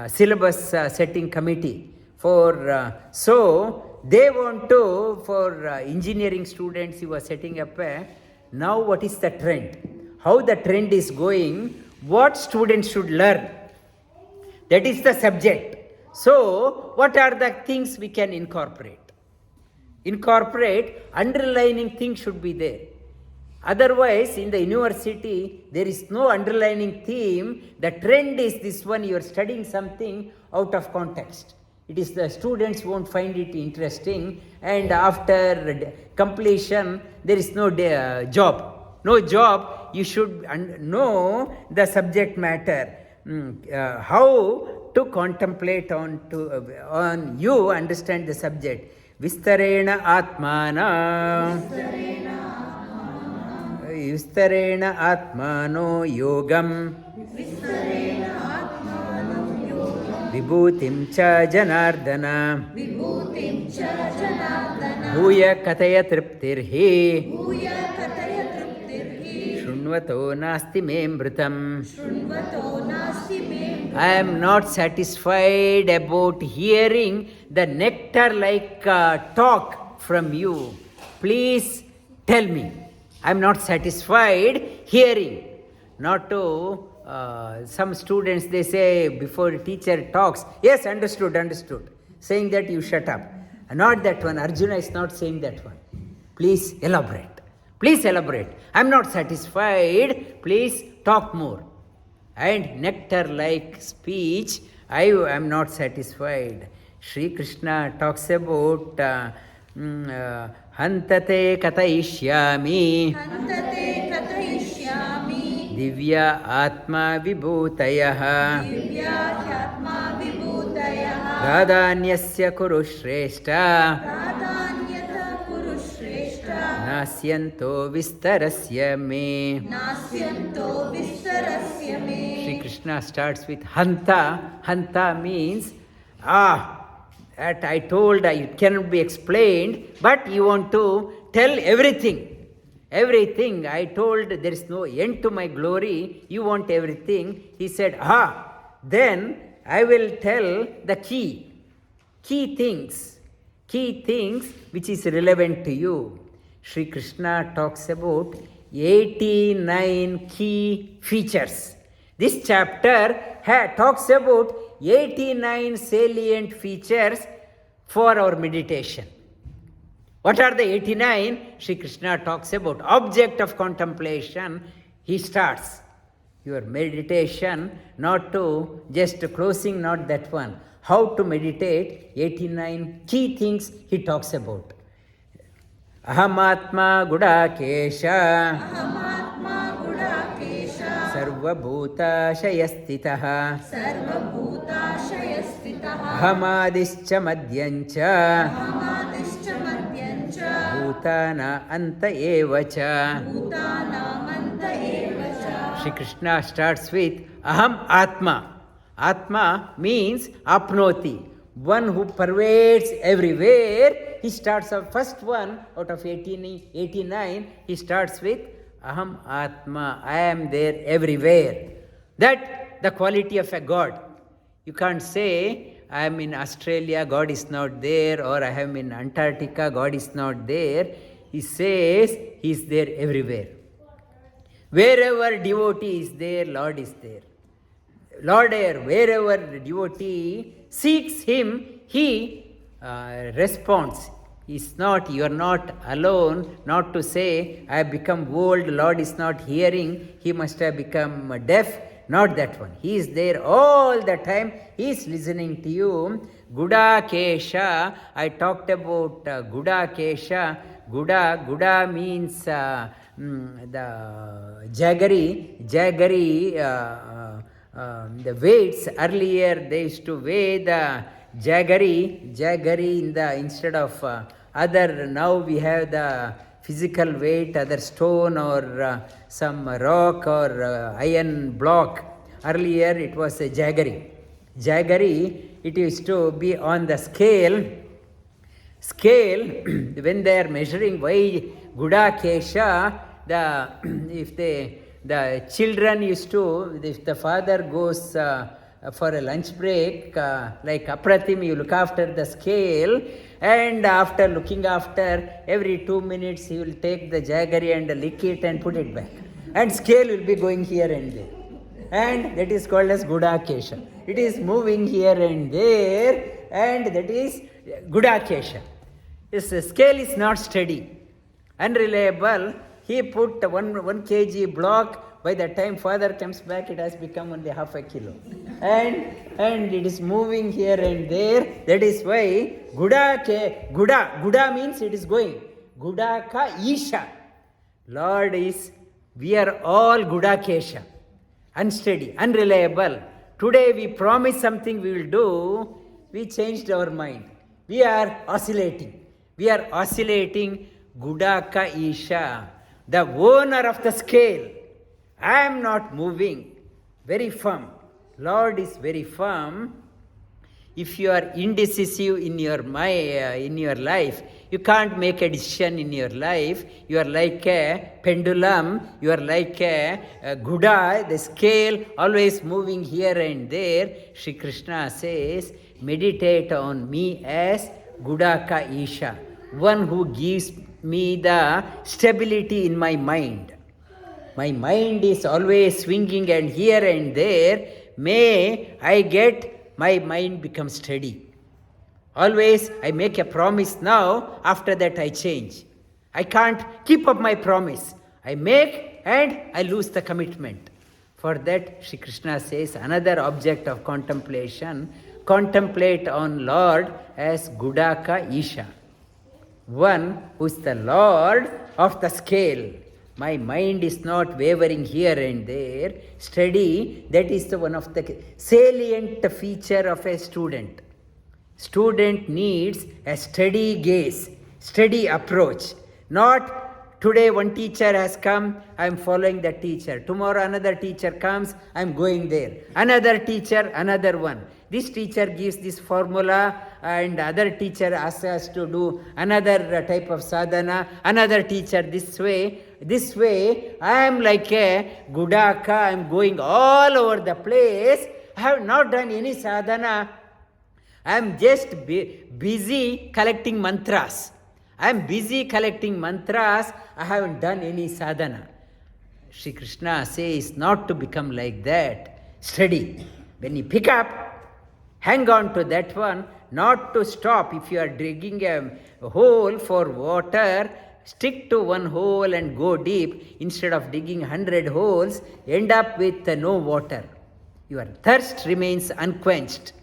syllabus setting committee. So they want to, for engineering students, he was setting up now what is the trend? How the trend is going, what students should learn. That is the subject. So what are the things we can incorporate? Underlining thing should be there. Otherwise, in the university, there is no underlining theme. The trend is this one, you are studying something out of context. It is the students won't find it interesting, and after completion, there is no job. No job, you should know the subject matter. How to contemplate on you, understand the subject. Vistarena Atmana. Vistarena Atmano Yogam. Vibhutim cha Janardana. Bhuya Kataya Triptirhi. Shrunvato Nasti Membritam. I am not satisfied about hearing the nectar-like talk from you. Please tell me. I am not satisfied hearing. Not to some students, they say before teacher talks, yes, understood, saying that you shut up. Not that one. Arjuna is not saying that one. Please elaborate. Please elaborate. I am not satisfied. Please talk more. And nectar-like speech, I am not satisfied. Sri Krishna talks about Hantate katayishyami Hantate kathayishyami Divya Atma Vibhutayah Divyatma vibhutayah Pradanyasya Kuru Shreshta Pradanyata kuru shreshta Nasyanto Vistarasya Me. Nasyanto vistarasya me. Sri Krishna starts with Hanta. Hanta means, that I told it cannot be explained, but you want to tell everything. Everything. I told there is no end to my glory. You want everything. He said, then I will tell the key things which is relevant to you. Sri Krishna talks about 89 key features. This chapter talks about 89 salient features for our meditation. What are the 89? Sri Krishna talks about object of contemplation. He starts your meditation, not to just closing, not that one. How to meditate, 89 key things he talks about. Ahamatma Gudakesha Ahamatma gudakesha Sarvabhutashayastitaha Sarvabhutashayastitaha Ahamadischa Madhyancha Ahamadishcha madhyancha Bhutana Anta Evacha. Bhutanamanta evacha. Shri Krishna starts with Aham Atma. Atma means apnoti, one who pervades everywhere. He starts off, first one out of 89, he starts with Aham Atma, I am there everywhere. That the quality of a God. You can't say, I am in Australia, God is not there, or I am in Antarctica, God is not there. He says, He is there everywhere. Wherever devotee is there, Lord is there. Lord there, wherever the devotee seeks Him, He responds. Is not, you are not alone, not to say, I have become old, Lord is not hearing, He must have become deaf. Not that one. He is there all the time. He is listening to you. Gudakesha, I talked about Gudakesha. Guda means the jaggery, the weights. Earlier they used to weigh the jaggery in the, instead of other, now we have the physical weight, other stone or some rock or iron block. Earlier it was a jaggery. It used to be on the scale, when they are measuring, why Gudakesha, the children used to, if the father goes for a lunch break, like Apratim, you look after the scale, and after looking after, every 2 minutes he will take the jaggery and lick it and put it back. And scale will be going here and there. And that is called as Gudakesha. It is moving here and there, and that is Gudakesha. This scale is not steady, unreliable. He put 1 kg block. By the time father comes back, it has become only half a kilo. And it is moving here and there. That is why Guda means it is going. Gudaka Isha. Lord is, we are all Gudakesha. Unsteady, unreliable. Today we promise something we will do. We changed our mind. We are oscillating. Gudaka Isha. The owner of the scale. I am not moving, very firm. Lord is very firm. If you are indecisive in your life, you can't make a decision in your life. You are like a pendulum. You are like a Guda, the scale, always moving here and there. Shri Krishna says, meditate on me as Gudaka Isha, one who gives me the stability in my mind. My mind is always swinging and here and there. May I get my mind become steady. Always I make a promise now, after that I change. I can't keep up my promise. I make and I lose the commitment. For that, Shri Krishna says, another object of contemplation, contemplate on Lord as Gudaka Isha. One who is the Lord of the scale. My mind is not wavering here and there. Steady, that is one of the salient feature of a student. Student needs a steady gaze, steady approach. Not today one teacher has come, I am following the teacher. Tomorrow another teacher comes, I am going there. Another teacher, another one. This teacher gives this formula and other teacher asks us to do another type of sadhana. Another teacher this way. This way, I am like a Gudaka, I am going all over the place. I have not done any sadhana. I am just busy collecting mantras. I am busy collecting mantras. I haven't done any sadhana. Shri Krishna says not to become like that. Steady. When you pick up, hang on to that one. Not to stop. If you are digging a hole for water, stick to one hole and go deep. Instead of digging 100 holes, end up with no water. Your thirst remains unquenched.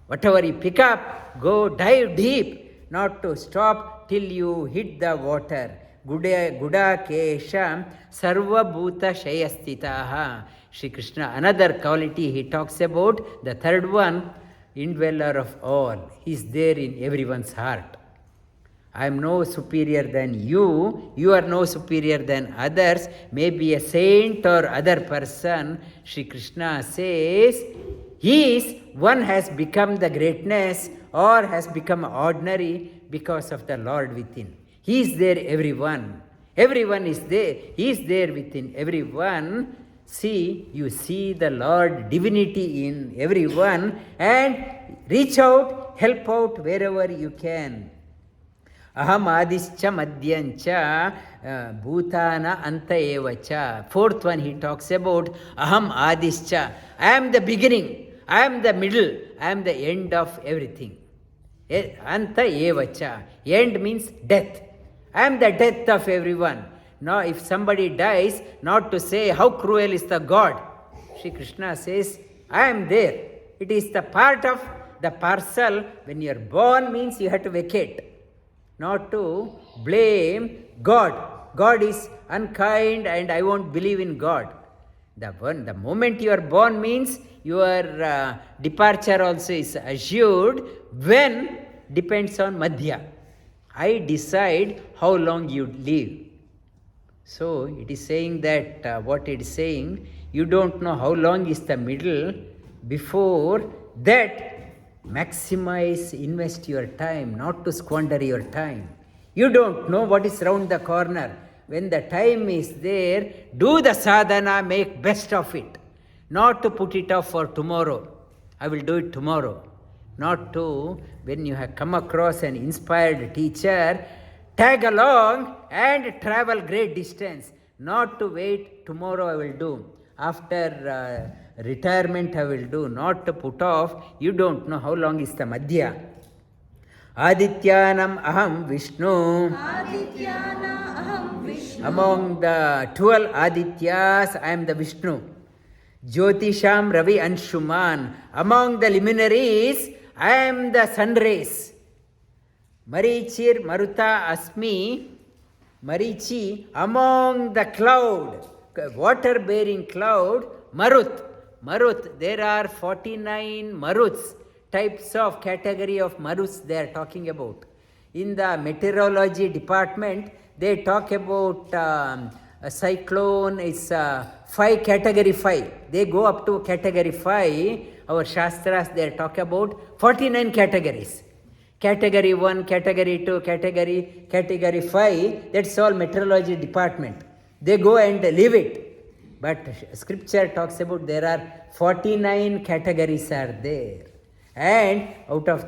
Whatever you pick up, go dive deep, not to stop till you hit the water. Gudakesha sarva bhuta shayastitaha. Shri Krishna, another quality he talks about, the third one, indweller of all. He is there in everyone's heart. I am no superior than you, you are no superior than others, maybe a saint or other person. Shri Krishna says, he is, one has become the greatness or has become ordinary because of the Lord within. He is there, everyone. Everyone is there. He is there within everyone. See, you see the Lord divinity in everyone and reach out, help out wherever you can. Aham adischa madhyancha bhutana anta evacha. Fourth one he talks about aham adischa. I am the beginning. I am the middle, I am the end of everything. Anta evacha. End means death. I am the death of everyone. Now if somebody dies, not to say how cruel is the God. Shri Krishna says, I am there. It is the part of the parcel. When you are born means you have to vacate. Not to blame God. God is unkind and I won't believe in God. The moment you are born means your departure also is assured. When depends on Madhya. I decide how long you live. So it is saying that what it is saying, you don't know how long is the middle. Before that, maximize, invest your time, not to squander your time. You don't know what is round the corner. When the time is there, do the sadhana, make best of it. Not to put it off for tomorrow. I will do it tomorrow. Not to, when you have come across an inspired teacher, tag along and travel great distance. Not to wait, tomorrow I will do. After retirement I will do. Not to put off. You don't know how long is the Madhya. Adityanam aham Vishnu. Adityana aham Vishnu. Among the 12 Adityas, I am the Vishnu. Jyotisham Ravi Anshuman. Among the luminaries, I am the sun rays. Marichir Maruta Asmi. Marichi, among the cloud, water bearing cloud, Marut. Marut, there are 49 Maruts, types of category of Maruts they are talking about. In the meteorology department, they talk about a cyclone is 5 category 5. They go up to category 5. Our Shastras, they talk about 49 categories. Category 1, category 2, category 5, that's all meteorology department. They go and leave it. But scripture talks about there are 49 categories are there. And out of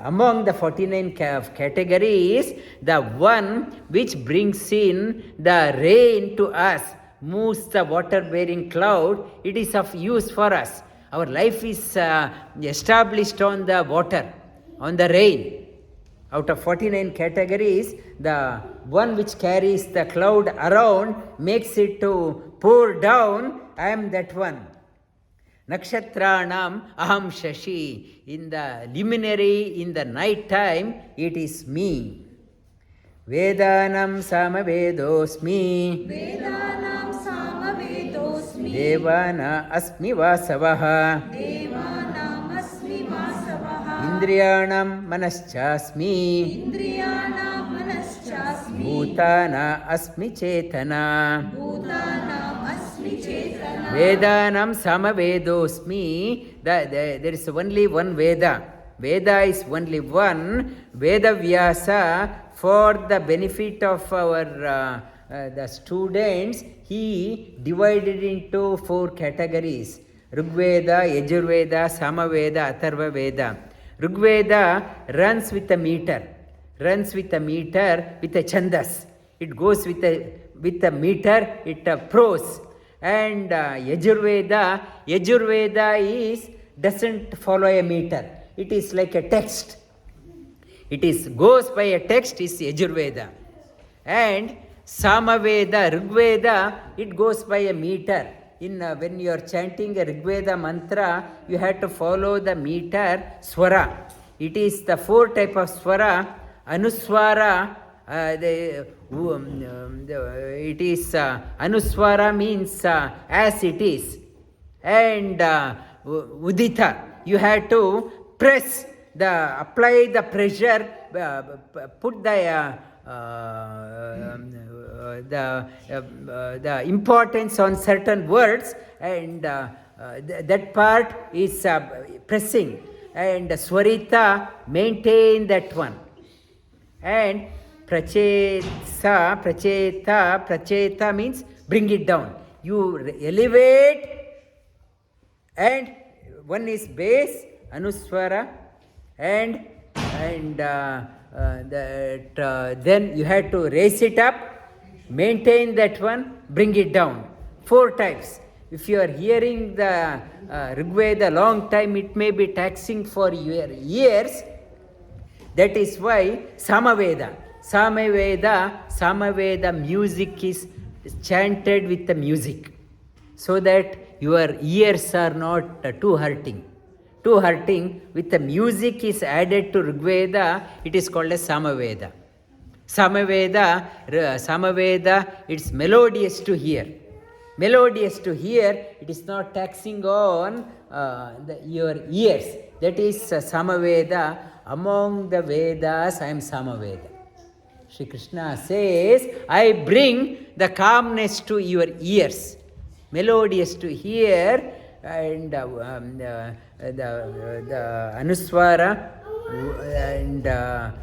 among the 49 categories, the one which brings in the rain to us, moves the water-bearing cloud, it is of use for us. Our life is established on the water. on the rain. Out of 49 categories, the one which carries the cloud around makes it to pour down. I am that one. Nakshatranam aham shashi. In the luminary, in the night time, it is me. Vedanam samavedosmi. Vedanam samavedosmi. Devana asmi vasavaha. Devanam asmi vasavaha. Indriyanam manaschasmi. Indriyanam manaschasmi. Bhutana asmi chetana. Bhutanam asmi chetana. Vedanam samavedosmi. There is only one Veda. Veda is only one. Veda Vyasa, for the benefit of our the students, he divided into 4 categories. Rigveda, Yajurveda, Samaveda, Atharva Veda. Rigveda runs with a meter. Runs with a meter, with a chandas. It goes with a meter, it prose. And Yajurveda doesn't follow a meter. It is like a text. It goes by a text, is Yajurveda. And Samaveda, Rigveda, it goes by a meter. When you are chanting a Rigveda mantra, you have to follow the meter swara. It is the 4 type of swara. Anuswara, it is Anuswara means as it is. And Udita, you have to press, apply the pressure, put the importance on certain words, and that part is pressing. And Swarita, maintain that one. And Pracheta means bring it down. You elevate, and one is base, Anuswara, and then you have to raise it up, maintain that one, bring it down. 4 types. If you are hearing the Rigveda long time, it may be taxing for your ears. That is why Samaveda music is chanted with the music, so that your ears are not too hurting. With the music is added to Rigveda, it is called as Samaveda. Samaveda, it's melodious to hear. It is not taxing on your ears. That is Samaveda. Among the Vedas, I am Samaveda. Shri Krishna says, I bring the calmness to your ears, melodious to hear, and the Anuswara and the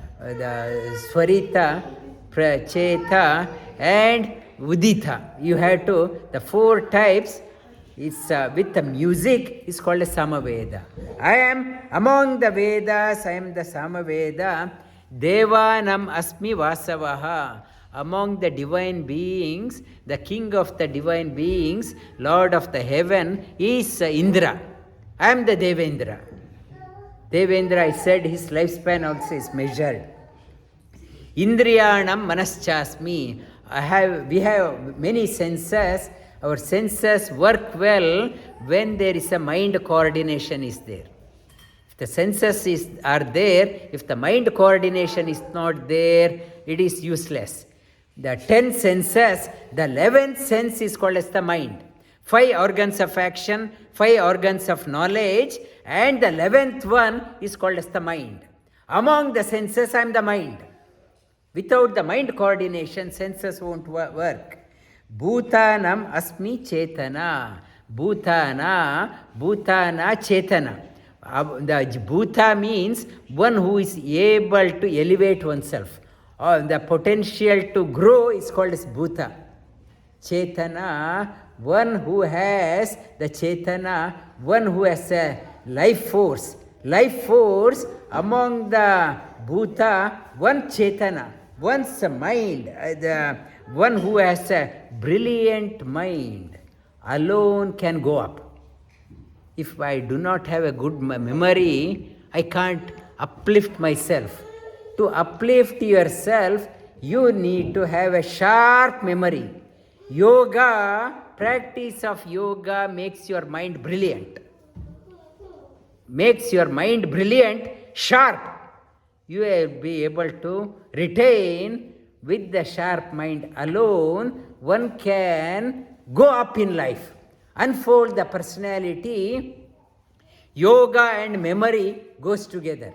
Swarita, Pracheta and Udita. You have to, the 4 types is with the music is called a Samaveda. I am among the Vedas, I am the Samaveda. Devanam asmi vasavaha. Among the divine beings, the king of the divine beings, Lord of the heaven, is Indra. I am the Devendra. Devendra, I said, his lifespan also is measured. Indriyanam manaschasmi. We have many senses. Our senses work well when there is a mind coordination is there. If the senses are there, if the mind coordination is not there, it is useless. The 10 senses, the 11th sense is called as the mind. 5 organs of action, 5 organs of knowledge, and the 11th one is called as the mind. Among the senses, I am the mind. Without the mind coordination, senses won't work. Bhutanam asmi chetana. Bhutana chetana. The Bhuta means one who is able to elevate oneself. The potential to grow is called as Bhuta. Chetana, one who has the Chetana, one who has a life force. Life force among the Bhuta, one Chetana, one's mind, the one who has a brilliant mind alone can go up. If I do not have a good memory, I can't uplift myself. To uplift yourself, you need to have a sharp memory. Yoga, practice of yoga makes your mind brilliant. Makes your mind brilliant, sharp. You will be able to retain with the sharp mind alone. One can go up in life, unfold the personality. Yoga and memory goes together.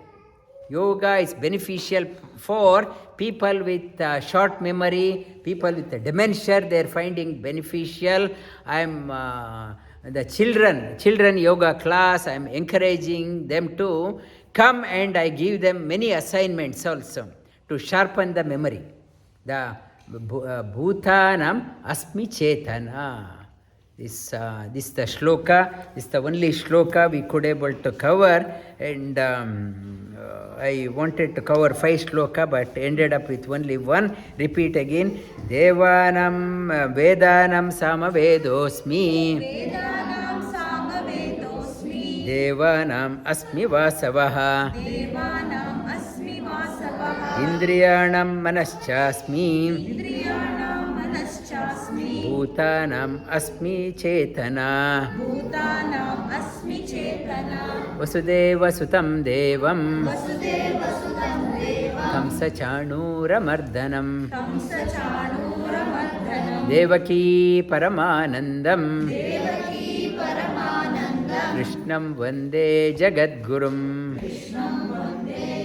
Yoga is beneficial for people with short memory, people with dementia. They are finding beneficial. I am the children yoga class. I am encouraging them to come, and I give them many assignments also to sharpen the memory. The bhutanam asmi chetana. This the shloka. This is the only shloka we could able to cover, and I wanted to cover 5 shloka, but ended up with only 1. Repeat again. Devanam Vedanam Samavedosmi. Vedanam Samavedosmi. Devanam Asmi Vasavaha. Devanam Asmi Vasavaha. Indriyanam Manaschasmi. Indriyanam Manaschasmi. Bhutanam Asmi Chetana. Bhutanam Asmi Chetana. Vasudeva Sutam Devam. Vasudeva Sutam Devam. Kamsa Chanuramardanam. Kamsa Chanuramardanam. Devaki Paramanandam. Devaki Paramanandam. Krishnam Vande Jagadgurum. Krishnam Vande